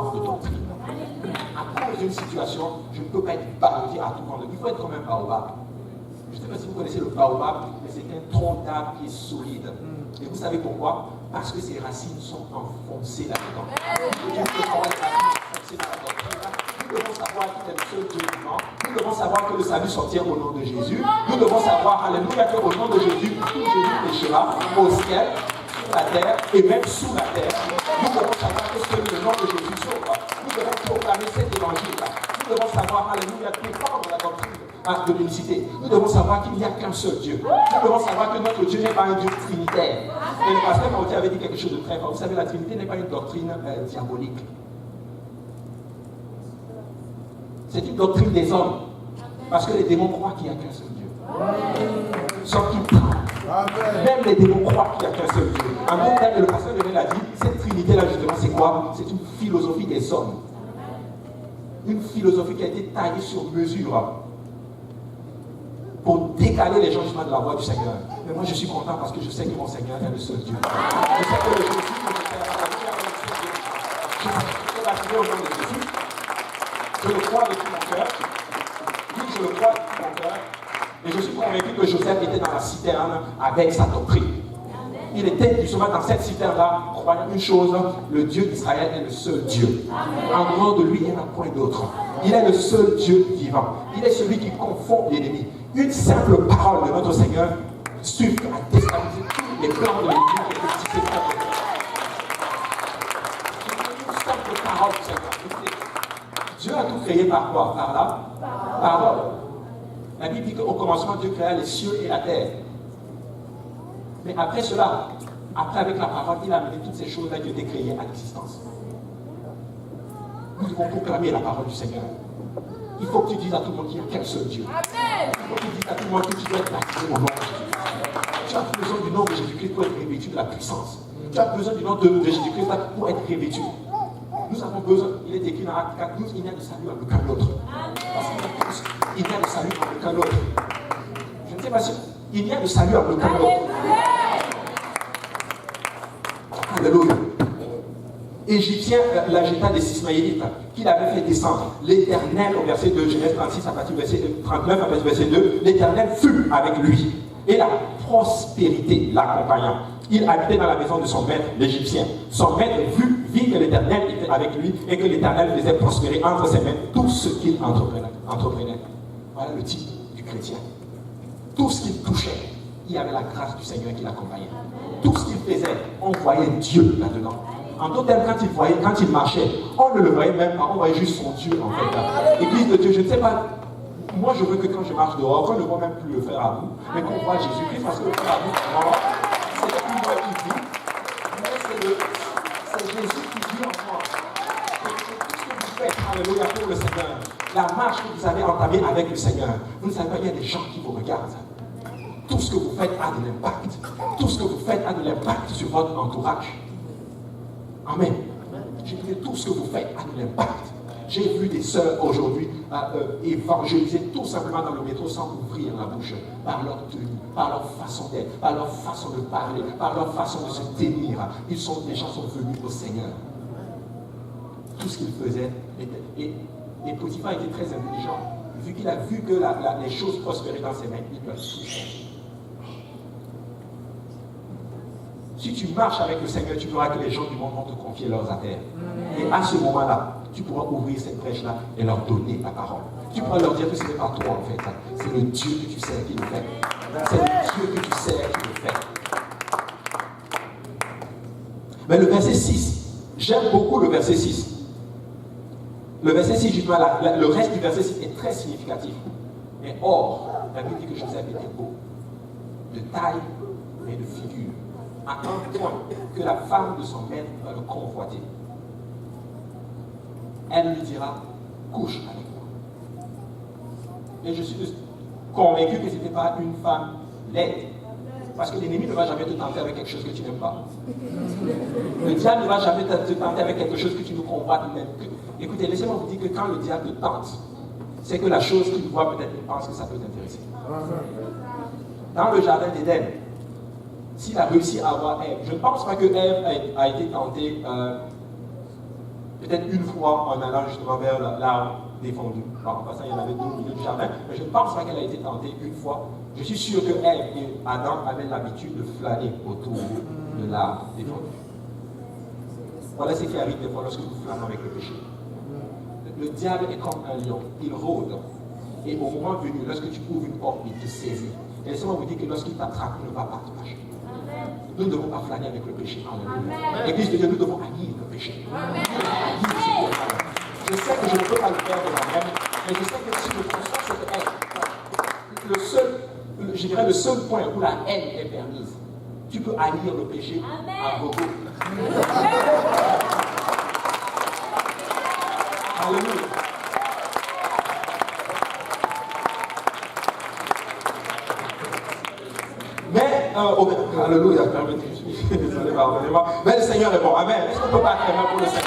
forte doctrine. À cause d'une situation, je ne peux pas être balancé à tout moment. Il faut être comme un baobab. Je ne sais pas si vous connaissez le baobab, mais c'est un tronc d'arbre qui est solide. Et vous savez pourquoi? Parce que ses racines sont enfoncées là-dedans. Nous devons savoir qu'il est le seul Dieu vivant. Nous devons savoir que le salut sortira au nom de Jésus. Nous devons savoir, alléluia, qu'au nom de Jésus, tout Jésus péchera au ciel, sur la terre et même sous la terre. Nous devons savoir que c'est le nom de Jésus sauve. Nous devons proclamer cet évangile-là. Nous devons savoir, alléluia, défendre la doctrine de l'unicité. Nous devons savoir qu'il n'y a qu'un seul Dieu. Nous devons savoir que notre Dieu n'est pas un Dieu trinitaire. Et le pasteur Maudit avait dit quelque chose de très fort. Vous savez, la Trinité n'est pas une doctrine diabolique. C'est une doctrine des hommes. Parce que les démons croient qu'il n'y a qu'un seul Dieu. Sauf qu'ils parlent. Même les démons croient qu'il n'y a qu'un seul Dieu. En d'autres termes, le pasteur Lionel a dit, cette Trinité-là, justement, c'est quoi? C'est une philosophie des hommes. Une philosophie qui a été taillée sur mesure pour décaler les changements de la voix du Seigneur. Mais moi, je suis content parce que je sais que mon Seigneur est le seul Dieu. Je sais que le Jésus que je fais, je vais l'attirer au nom de Jésus. Je le crois de tout mon cœur. Oui, je le crois de tout mon cœur. Et je suis convaincu que Joseph était dans la citerne avec sa doctrine. Il était justement dans cette citerne-là, croyant une chose, le Dieu d'Israël est le seul Dieu. En dehors de lui, il n'y en a point d'autre. Il est le seul Dieu vivant. Il est celui qui confond l'ennemi. Une simple parole de notre Seigneur suffit à déstabiliser tous les plans de l'ennemi qui étaient tissés par le Une simple parole du Seigneur. Dieu a tout créé par quoi? Par la parole. La Bible dit qu'au commencement, Dieu créa les cieux et la terre. Mais après cela, après avec la parole, il a amené toutes ces choses-là qui ont été créées à l'existence. Nous devons proclamer la parole du Seigneur. Il faut que tu dises à tout le monde qu'il n'y a qu'un seul Dieu. Il faut que tu dises à tout le monde que tu dois être baptisé au nom de Jésus. Tu as besoin du nom de Jésus-Christ pour être revêtu de la puissance. Tu as besoin du nom de Jésus-Christ pour être revêtu. Nous avons besoin, il est écrit dans Acte 4, il n'y a de salut en aucun autre. Parce qu'il n'y a de salut en aucun autre. Je ne sais pas si il n'y a de salut en aucun autre. Alléluia. Égyptien la jeta des Ismaélites qu'il avait fait descendre. L'Éternel, au verset 2, Genèse 36, à partir du verset 39, à partir du verset 2, l'Éternel fut avec lui. Et la prospérité l'accompagnant. Il habitait dans la maison de son maître, l'Égyptien. Son maître vit que l'Éternel était avec lui et que l'Éternel faisait prospérer entre ses mains tout ce qu'il entreprenait. Voilà le type du chrétien. Tout ce qu'il touchait, il y avait la grâce du Seigneur qui l'accompagnait. Tout ce qu'il faisait, on voyait Dieu là-dedans. En d'autres termes, quand il marchait, on ne le voyait même pas, on voyait juste son Dieu en fait. L'église de Dieu, je ne sais pas, moi je veux que quand je marche dehors, qu'on ne voit même plus le frère à vous, mais qu'on voit Jésus-Christ, parce que le frère à vous, c'est plus moi qui vis, mais c'est Jésus qui vit en moi. Et tout ce que vous faites, alléluia, pour le Seigneur, la marche que vous avez entamée avec le Seigneur, vous ne savez pas, il y a des gens qui vous regardent. Tout ce que vous faites a de l'impact. Tout ce que vous faites a de l'impact sur votre entourage. Amen. J'ai dit tout ce que vous faites a de l'impact. J'ai vu des sœurs aujourd'hui évangéliser tout simplement dans le métro sans ouvrir la bouche, par leur tenue, par leur façon d'être, par leur façon de parler, par leur façon de se tenir. Les gens sont venus au Seigneur. Tout ce qu'ils faisaient était. Et Potiphar était très intelligent. Vu qu'il a vu que les choses prospéraient dans ses mains, il doit toucher. Si tu marches avec le Seigneur, tu verras que les gens du monde vont te confier leurs affaires. Et à ce moment-là, tu pourras ouvrir cette brèche-là et leur donner la parole. Tu pourras leur dire que ce n'est pas toi en fait. C'est le Dieu que tu sers qui le fait. C'est le Dieu que tu sers qui le fait. Mais le verset 6, j'aime beaucoup le verset 6. Le verset 6, justement, le reste du verset 6 est très significatif. Mais or, la Bible dit que Joseph était beau, de taille et de figure, à un point que la femme de son maître va le convoiter. Elle lui dira, couche avec moi. Et je suis convaincu que ce n'était pas une femme laide. Parce que l'ennemi ne va jamais te tenter avec quelque chose que tu n'aimes pas. Le diable ne va jamais te tenter avec quelque chose que tu ne convoites même. Écoutez, laissez-moi vous dire que quand le diable te tente, c'est que la chose qu'il voit peut-être, il pense que ça peut t'intéresser. Dans le jardin d'Éden, s'il a réussi à avoir Ève, je ne pense pas que Ève a été tentée Peut-être une fois en allant justement vers l'arbre défendu. En passant, il y en avait deux au milieu du jardin, mais je ne pense pas qu'elle a été tentée une fois. Je suis sûr que elle et Adam avaient l'habitude de flâner autour de l'arbre défendu. Voilà ce qui arrive des fois lorsque nous flânons avec le péché. Le diable est comme un lion, il rôde. Et au moment venu, lorsque tu ouvres une porte, il te saisit. Et laissez-moi vous dire que lorsqu'il t'attrape, il ne va pas te lâcher. Nous ne devons pas flâner avec le péché. L'église de Dieu, nous devons haïr le péché. Je sais que je ne peux pas le faire de moi-même, mais je sais que si je constate cette haine, je dirais le seul point où la haine est permise, tu peux haïr le péché à gogo. Alléluia. Mais, alléluia, permettez, je suis désolé, pardonnez-moi. Mais le Seigneur est bon. Amen. Est-ce qu'on ne peut pas faire pour le Seigneur?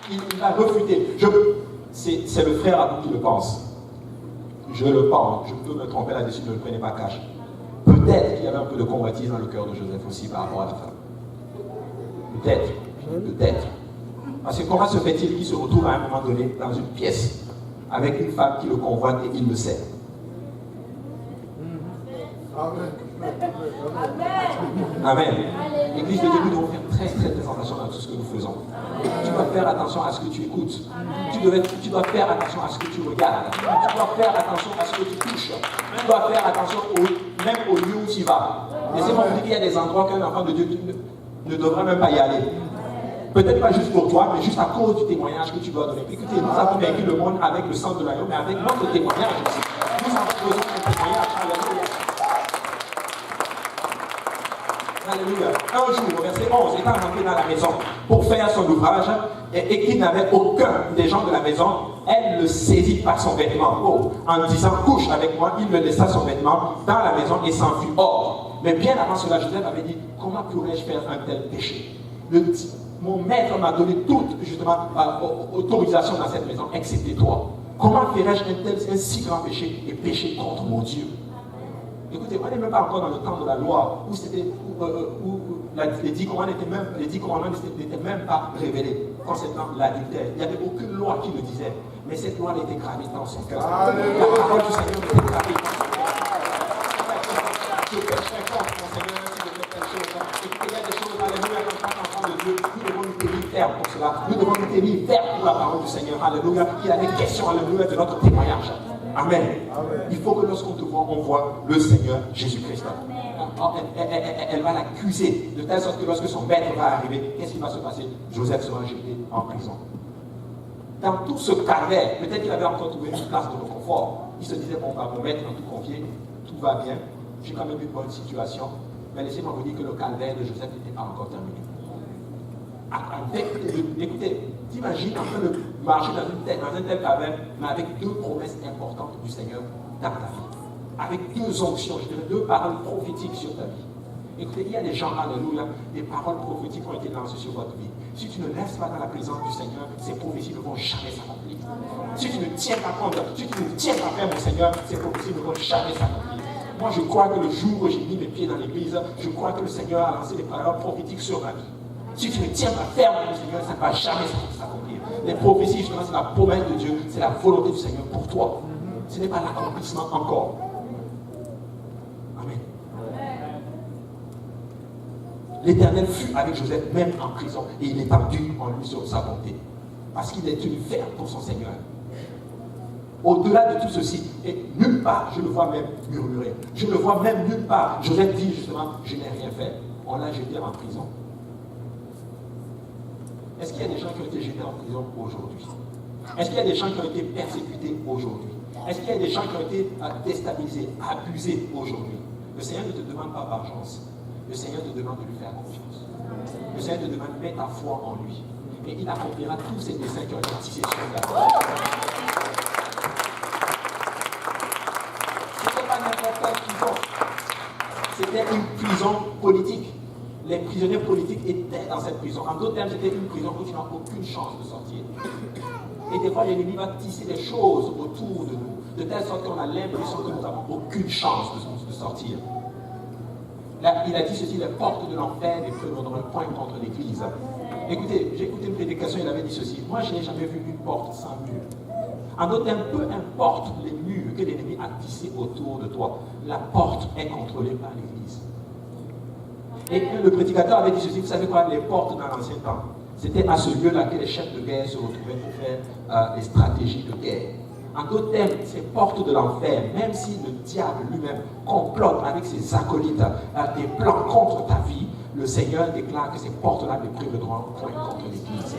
Mais il va refuter. C'est le frère à nous qui le pense. Je le pense. Je peux me tromper là-dessus, ne le prenez pas cash. Peut-être qu'il y avait un peu de convoitise dans le cœur de Joseph aussi par rapport à la femme. Peut-être. Peut-être. Parce que comment se fait-il qu'il se retrouve à un moment donné dans une pièce avec une femme qui le convoite et il le sait? Amen. Amen. L'église de Dieu, nous devons faire très attention à tout ce que nous faisons. Tu dois faire attention à ce que tu écoutes. Tu dois faire attention à ce que tu regardes. Tu dois faire attention à ce que tu touches. Tu dois faire attention même au lieu où tu vas. Laissez-moi vous dire qu'il y a des endroits qu'un enfant de Dieu ne devrait même pas y aller. Peut-être pas juste pour toi, mais juste à cause du témoignage que tu dois donner. Écoutez, nous avons vaincu le monde avec le sang de l'agneau, mais avec notre témoignage aussi. Nous avons besoin d'un témoignage. Alléluia. Un jour, verset 11, étant rentré dans la maison pour faire son ouvrage et qu'il n'avait aucun des gens de la maison, elle le saisit par son vêtement en disant couche avec moi. Il me laissa son vêtement dans la maison et s'enfuit hors. Mais bien avant cela, Joseph avait dit comment pourrais-je faire un tel péché? Mon maître m'a donné toute justement autorisation dans cette maison, excepté toi. Comment ferais-je un si grand péché et pécher contre mon Dieu? Écoutez, on n'est même pas encore dans le temps de la loi où les 10 commandements n'étaient même pas révélés concernant l'adultère. Il n'y avait aucune loi qui le disait. Mais cette loi était gravée dans son cœur. La parole du Seigneur était gravée dans son cœur. Je pécherai contre mon Seigneur si je fais telle chose. Écoutez, il y a des choses, alléluia, en tant qu'enfant de Dieu, nous devons nous tenir fermes pour cela. Nous devons nous tenir fermes pour la parole du Seigneur. Alléluia. Il y a des questions, alléluia, de notre témoignage. Amen. Il faut que lorsqu'on te voit, on voit le Seigneur Jésus-Christ. Elle va l'accuser de telle sorte que lorsque son maître va arriver, qu'est-ce qui va se passer? Joseph sera jeté en prison. Dans tout ce calvaire, peut-être qu'il avait encore trouvé une place de confort. Il se disait, bon, mon maître m'a tout confié, tout va bien, j'ai quand même une bonne situation. Mais laissez-moi vous dire que le calvaire de Joseph n'était pas encore terminé. Écoutez, t'imagines en train de marcher dans un tel calvaire, mais avec deux promesses importantes du Seigneur dans ta vie. Avec deux onctions, je dirais deux paroles prophétiques sur ta vie. Écoutez, il y a des gens, alléluia, des paroles prophétiques ont été lancées sur votre vie. Si tu ne restes pas dans la présence du Seigneur, ces prophéties ne vont jamais s'accomplir. Si tu ne tiens pas compte, si tu ne tiens pas ferme au Seigneur, ces prophéties ne vont jamais s'accomplir. Moi, je crois que le jour où j'ai mis mes pieds dans l'église, je crois que le Seigneur a lancé des paroles prophétiques sur ma vie. Si tu ne tiens pas ferme au Seigneur, ça ne va jamais s'accomplir. Les prophéties, justement, c'est la promesse de Dieu, c'est la volonté du Seigneur pour toi. Ce n'est pas l'accomplissement encore. Amen. L'Éternel fut avec Joseph, même en prison, et il étendit en lui sur sa bonté. Parce qu'il est tenu ferme pour son Seigneur. Au-delà de tout ceci, et nulle part, je le vois même murmurer. Je le vois même nulle part. Joseph dit justement, je n'ai rien fait. On l'a jeté en prison. Est-ce qu'il y a des gens qui ont été jetés en prison aujourd'hui? Est-ce qu'il y a des gens qui ont été persécutés aujourd'hui? Est-ce qu'il y a des gens qui ont été déstabilisés, abusés aujourd'hui? Le Seigneur ne te demande pas vengeance. Le Seigneur te demande de lui faire confiance. Le Seigneur te demande de mettre ta foi en lui. Et il accomplira tous ces desseins qui ont été tissés sur la terre. Ce n'était pas n'importe quelle prison. C'était une prison politique. Les prisonniers politiques étaient dans cette prison. En d'autres termes, c'était une prison où tu n'as aucune chance de sortir. Et des fois, l'ennemi va tisser des choses autour de nous de telle sorte qu'on a l'impression que nous n'avons aucune chance de sortir. Là, il a dit ceci, les portes de l'enfer ne prévaudront point contre l'Église. Écoutez, j'ai écouté une prédication, il avait dit ceci, moi je n'ai jamais vu une porte sans mur. En d'autres termes, peu importe les murs que l'ennemi a tissés autour de toi, la porte est contrôlée par l'Église. Et le prédicateur avait dit ceci, vous savez quoi, les portes dans l'ancien temps, c'était à ce lieu-là que les chefs de guerre se retrouvaient pour faire des stratégies de guerre. En d'autres termes, ces portes de l'enfer, même si le diable lui-même complote avec ses acolytes des plans contre ta vie, le Seigneur déclare que ces portes-là ne prévaudront point contre l'Église.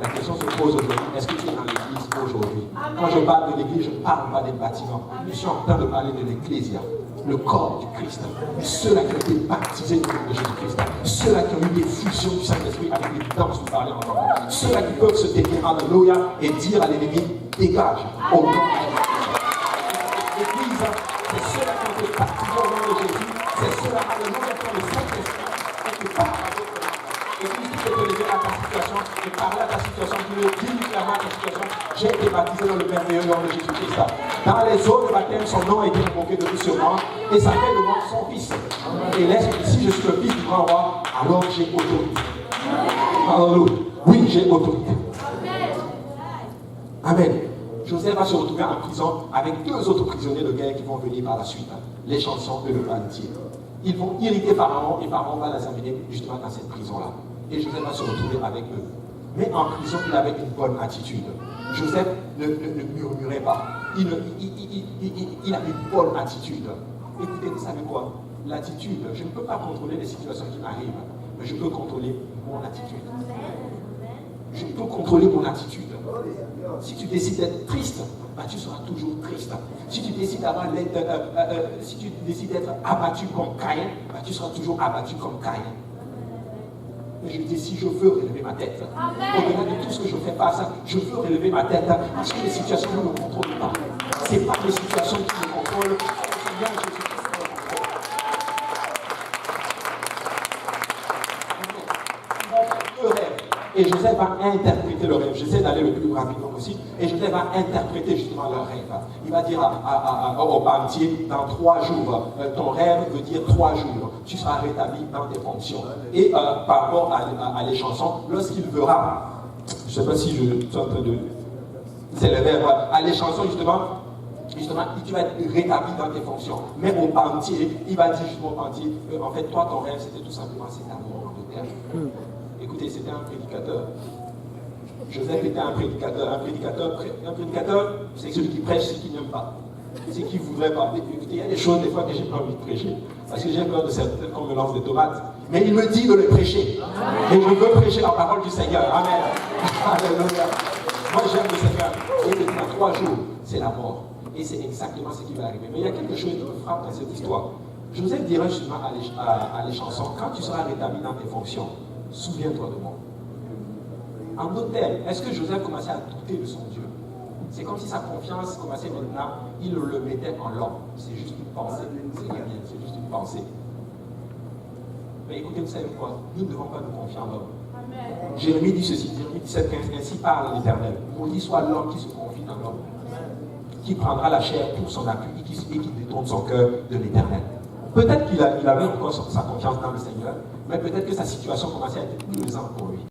La question se pose aujourd'hui, est-ce que tu es dans l'Église aujourd'hui? Quand je parle de l'Église, je ne parle pas des bâtiments. Je suis en train de parler de l'Ecclésia, le corps du Christ. Ceux-là qui ont été baptisés du nom de Jésus-Christ. Ceux-là qui ont eu des fusions du Saint-Esprit avec les danses, vous parlez ensemble. Ceux-là qui peuvent se tenir, alléluia, et dire à l'ennemi, dégage, au nom de Jésus. L'Église, c'est ceux-là qui ont été baptisés au nom de Jésus. C'est ceux-là, alléluia, qui ont le Saint-Esprit. Et qui parlent avec eux. Et puis, tu peux te lever à ta situation et parler à ta situation, tu le dis clairement à ta situation. J'ai été baptisé dans le merveilleux nom de Jésus-Christ. Dans les eaux de baptême, son nom a été invoqué de tout sur moi, et ça fait de moi son fils. Et laisse, si je suis le fils du grand roi, alors j'ai autorité. Alléluia. Oui, j'ai autorité. Amen. Joseph va se retrouver en prison avec deux autres prisonniers de guerre qui vont venir par la suite, les chansons et le banquier. Ils vont irriter Pharaon et Pharaon va les amener justement dans cette prison-là. Et Joseph va se retrouver avec eux. Mais en prison, il avait une bonne attitude. Joseph ne murmurait pas. Il avait une bonne attitude. Écoutez, vous savez quoi? L'attitude, je ne peux pas contrôler les situations qui m'arrivent, mais je peux contrôler mon attitude. Je peux contrôler mon attitude. Si tu décides d'être triste, bah, tu seras toujours triste. Si tu décides d'être abattu comme Caïn, bah, tu seras toujours abattu comme Caïn. Mais je dis, si je veux relever ma tête, au-delà de tout ce que je fais face, je veux relever ma tête parce que les situations ne me contrôlent pas. Ce n'est pas les situations qui me contrôlent. Seigneur Jésus-Christ me contrôle. Le rêve. Et Joseph va interpréter le rêve. J'essaie d'aller le plus rapidement possible. Et Joseph va interpréter justement le rêve. Il va dire au banquier, dans 3 jours, ton rêve veut dire 3 jours. Tu seras rétabli dans tes fonctions. Et par rapport à les chansons, lorsqu'il verra, je ne sais pas si je suis en train de... C'est le verbe, à les chansons justement, tu vas être rétabli dans tes fonctions. Mais au banquier, il va dire justement au banquier, en fait, toi, ton rêve, c'était tout simplement cet amour de terre. Écoutez, c'était un prédicateur. Joseph était un prédicateur. Un prédicateur, c'est celui qui prêche ce qu'il n'aime pas. C'est qui ne voudrait pas. Écoutez, il y a des choses des fois que j'ai pas envie de prêcher. Parce que j'ai peur de certaines qu'on me lance des tomates. Mais il me dit de les prêcher. Et je veux prêcher la parole du Seigneur. Amen. Alléluia. Moi j'aime le Seigneur. Et dans 3 jours, c'est la mort. Et c'est exactement ce qui va arriver. Mais il y a quelque chose qui me frappe dans cette histoire. Joseph dirait justement à les chansons, quand tu seras rétabli dans tes fonctions, souviens-toi de moi. En d'autres termes, est-ce que Joseph commençait à douter de son Dieu? C'est comme si sa confiance commençait maintenant, il le mettait en l'homme. C'est juste une pensée. C'est rien, c'est juste une pensée. Mais écoutez, vous savez quoi? Nous ne devons pas nous confier en l'homme. Jérémie dit ceci, Jérémie 17,15, ainsi parle l'Éternel. Maudit soit l'homme qui se confie dans l'homme, qui prendra la chair pour son appui et qui détourne son cœur de l'Éternel. Peut-être qu'il avait encore sa confiance dans le Seigneur, mais peut-être que sa situation commençait à être pesante pour lui.